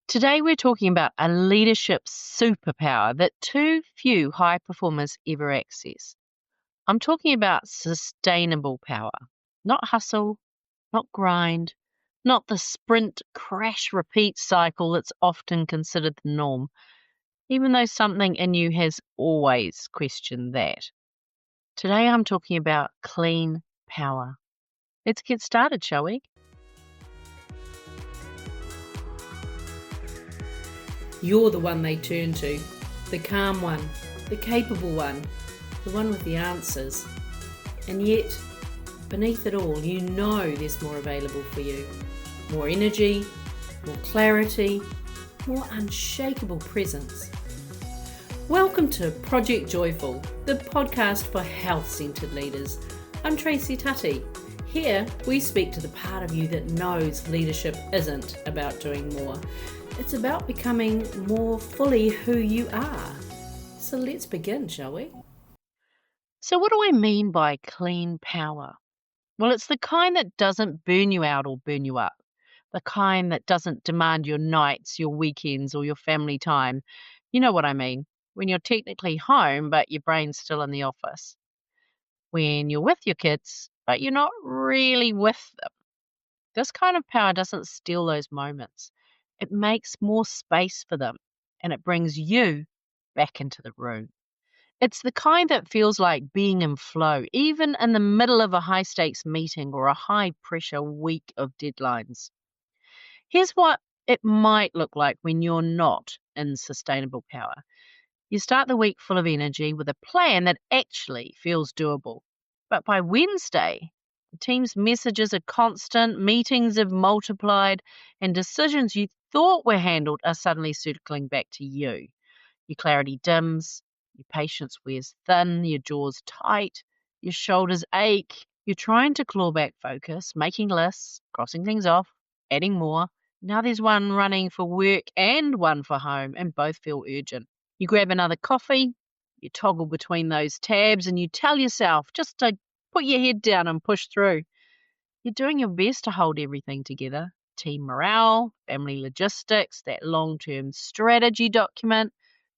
Today, we're talking about a leadership superpower that too few high performers ever access. I'm talking about sustainable power, not hustle, not grind, not the sprint, crash, repeat cycle that's often considered the norm, even though something in you has always questioned that. Today, I'm talking about clean power. Let's get started, shall we? You're the one they turn to, the calm one, the capable one, the one with the answers. And yet, beneath it all, you know there's more available for you. More energy, more clarity, more unshakable presence. Welcome to Project Joyful, the podcast for health-centered leaders. I'm Tracy Tutty. Here, we speak to the part of you that knows leadership isn't about doing more. It's about becoming more fully who you are. So let's begin, shall we? So, what do I mean by clean power? Well, it's the kind that doesn't burn you out or burn you up. The kind that doesn't demand your nights, your weekends, or your family time. You know what I mean. When you're technically home, but your brain's still in the office. When you're with your kids, but you're not really with them. This kind of power doesn't steal those moments. It makes more space for them, and it brings you back into the room. It's the kind that feels like being in flow, even in the middle of a high stakes meeting or a high pressure week of deadlines. Here's what it might look like when you're not in sustainable power. You start the week full of energy with a plan that actually feels doable. But by Wednesday, the team's messages are constant, meetings have multiplied, and decisions you thought were handled are suddenly circling back to you. Your clarity dims, your patience wears thin, your jaw's tight, your shoulders ache. You're trying to claw back focus, making lists, crossing things off, adding more. Now there's one running for work and one for home, and both feel urgent. You grab another coffee, you toggle between those tabs, and you tell yourself just to put your head down and push through. You're doing your best to hold everything together. Team morale, family logistics, that long-term strategy document,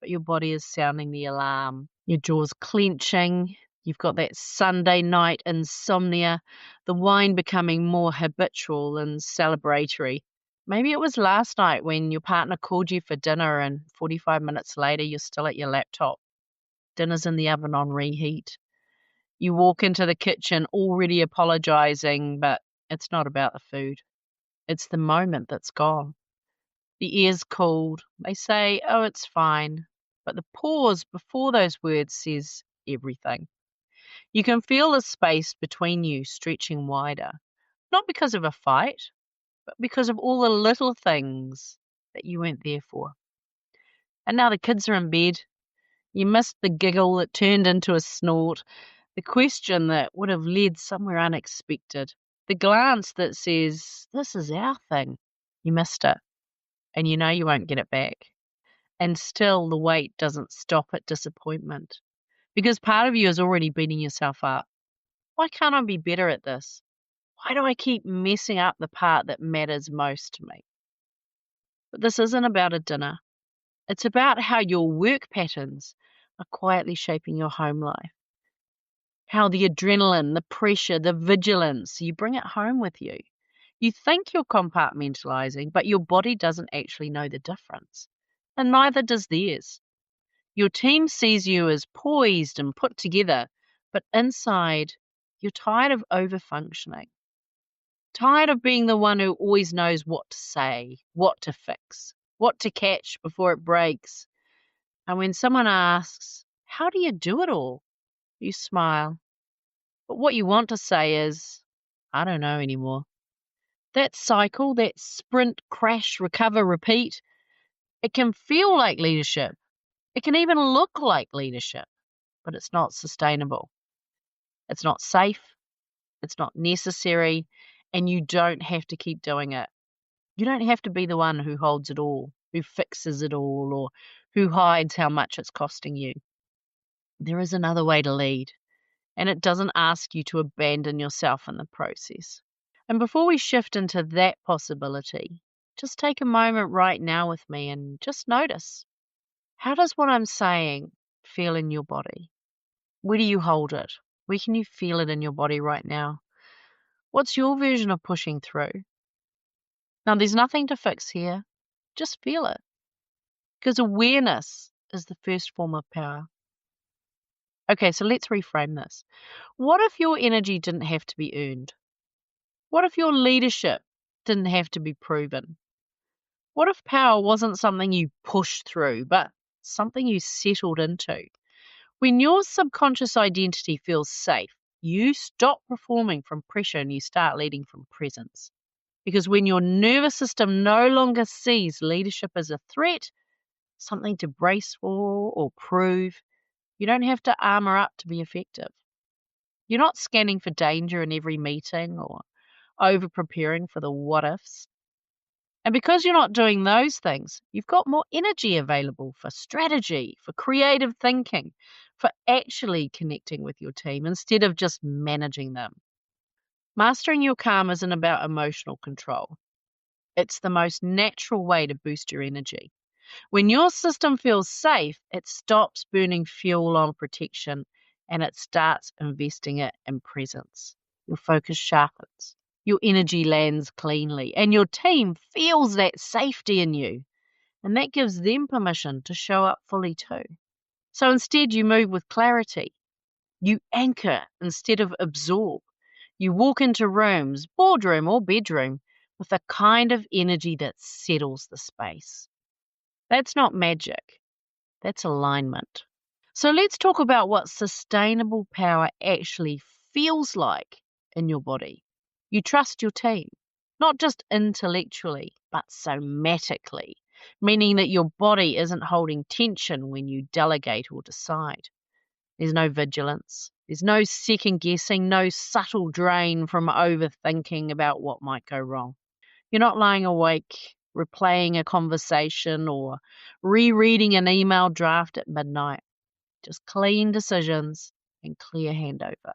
but your body is sounding the alarm. Your jaw's clenching. You've got that Sunday night insomnia, the wine becoming more habitual and celebratory. Maybe it was last night when your partner called you for dinner and 45 minutes later you're still at your laptop. Dinner's in the oven on reheat. You walk into the kitchen already apologizing, but it's not about the food. It's the moment that's gone. The air's cooled. They say, oh, it's fine. But the pause before those words says everything. You can feel the space between you stretching wider, not because of a fight, but because of all the little things that you weren't there for. And now the kids are in bed. You missed the giggle that turned into a snort, the question that would have led somewhere unexpected, the glance that says, this is our thing. You missed it, and you know you won't get it back. And still the weight doesn't stop at disappointment, because part of you is already beating yourself up. Why can't I be better at this? Why do I keep messing up the part that matters most to me? But this isn't about a dinner. It's about how your work patterns are quietly shaping your home life. How the adrenaline, the pressure, the vigilance, you bring it home with you. You think you're compartmentalizing, but your body doesn't actually know the difference. And neither does theirs. Your team sees you as poised and put together, but inside, you're tired of overfunctioning. Tired of being the one who always knows what to say, what to fix, what to catch before it breaks. And when someone asks, how do you do it all? You smile. But what you want to say is, I don't know anymore. That cycle, that sprint, crash, recover, repeat, it can feel like leadership. It can even look like leadership, but it's not sustainable. It's not safe. It's not necessary. And you don't have to keep doing it. You don't have to be the one who holds it all, who fixes it all, or who hides how much it's costing you. There is another way to lead, and it doesn't ask you to abandon yourself in the process. And before we shift into that possibility, Just take a moment right now with me and just notice. How does what I'm saying feel in your body? Where do you hold it? Where can you feel it in your body right now? What's your version of pushing through? Now, there's nothing to fix here. Just feel it. Because awareness is the first form of power. Okay, so let's reframe this. What if your energy didn't have to be earned? What if your leadership didn't have to be proven? What if power wasn't something you pushed through, but something you settled into? When your subconscious identity feels safe, you stop performing from pressure and you start leading from presence. Because when your nervous system no longer sees leadership as a threat, something to brace for or prove, you don't have to armor up to be effective. You're not scanning for danger in every meeting or over preparing for the what ifs. And because you're not doing those things, you've got more energy available for strategy, for creative thinking, for actually connecting with your team instead of just managing them. Mastering your calm isn't about emotional control. It's the most natural way to boost your energy. When your system feels safe, it stops burning fuel on protection and it starts investing it in presence. Your focus sharpens, your energy lands cleanly, and your team feels that safety in you. And that gives them permission to show up fully too. So instead, you move with clarity. You anchor instead of absorb. You walk into rooms, boardroom or bedroom, with a kind of energy that settles the space. That's not magic, that's alignment. So let's talk about what sustainable power actually feels like in your body. You trust your team, not just intellectually, but somatically, meaning that your body isn't holding tension when you delegate or decide. There's no vigilance. There's no second guessing, no subtle drain from overthinking about what might go wrong. You're not lying awake, replaying a conversation or rereading an email draft at midnight. Just clean decisions and clear handover.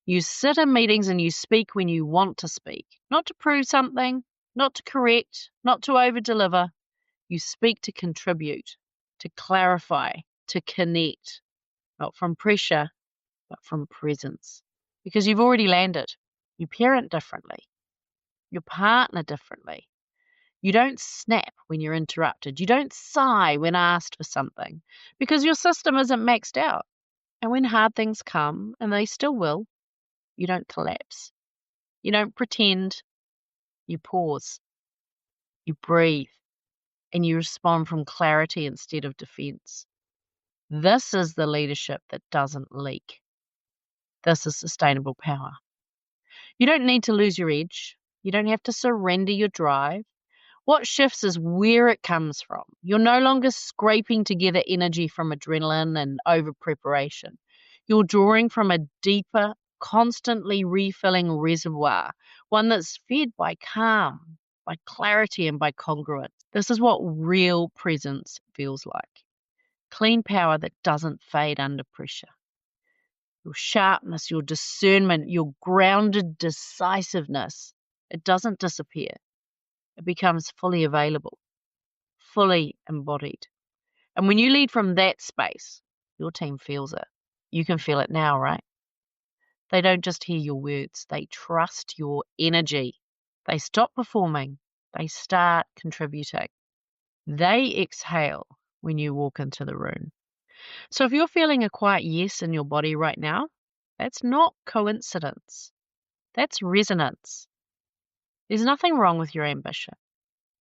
You sit in meetings and you speak when you want to speak, not to prove something, not to correct, not to over-deliver. You speak to contribute, to clarify, to connect, not from pressure, but from presence. Because you've already landed. You parent differently. You partner differently. You don't snap when you're interrupted. You don't sigh when asked for something because your system isn't maxed out. And when hard things come, and they still will, you don't collapse. You don't pretend. You pause. You breathe. And you respond from clarity instead of defense. This is the leadership that doesn't leak. This is sustainable power. You don't need to lose your edge. You don't have to surrender your drive. What shifts is where it comes from. You're no longer scraping together energy from adrenaline and over preparation. You're drawing from a deeper, constantly refilling reservoir, one that's fed by calm, by clarity, and by congruence. This is what real presence feels like. Clean power that doesn't fade under pressure. Your sharpness, your discernment, your grounded decisiveness, it doesn't disappear. It becomes fully available, fully embodied. And when you lead from that space, your team feels it. You can feel it now, right? They don't just hear your words, they trust your energy. They stop performing, they start contributing. They exhale when you walk into the room. So if you're feeling a quiet yes in your body right now, that's not coincidence. That's resonance. There's nothing wrong with your ambition.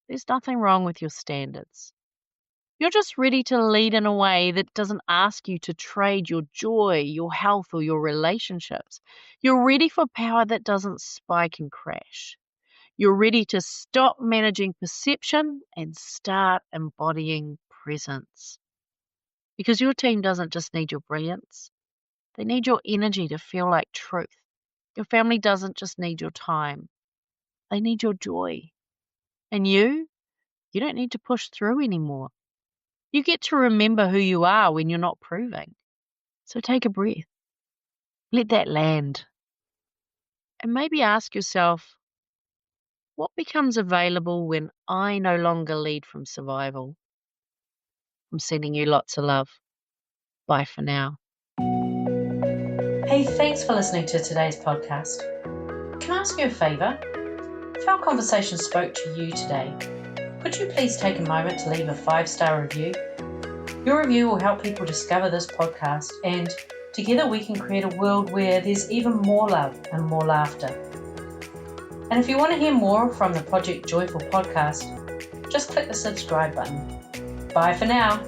There's nothing wrong with your standards. You're just ready to lead in a way that doesn't ask you to trade your joy, your health, or your relationships. You're ready for power that doesn't spike and crash. You're ready to stop managing perception and start embodying presence. Because your team doesn't just need your brilliance, they need your energy to feel like truth. Your family doesn't just need your time, they need your joy. And you don't need to push through anymore. You get to remember who you are when you're not proving. So take a breath. Let that land. And maybe ask yourself, What becomes available when I no longer lead from survival? I'm sending you lots of love. Bye for now. Hey, thanks for listening to today's podcast. Can I ask you a favour? If our conversation spoke to you today, could you please take a moment to leave a 5-star review? Your review will help people discover this podcast, and together we can create a world where there's even more love and more laughter. And if you want to hear more from the Project Joyful podcast, just click the subscribe button. Bye for now.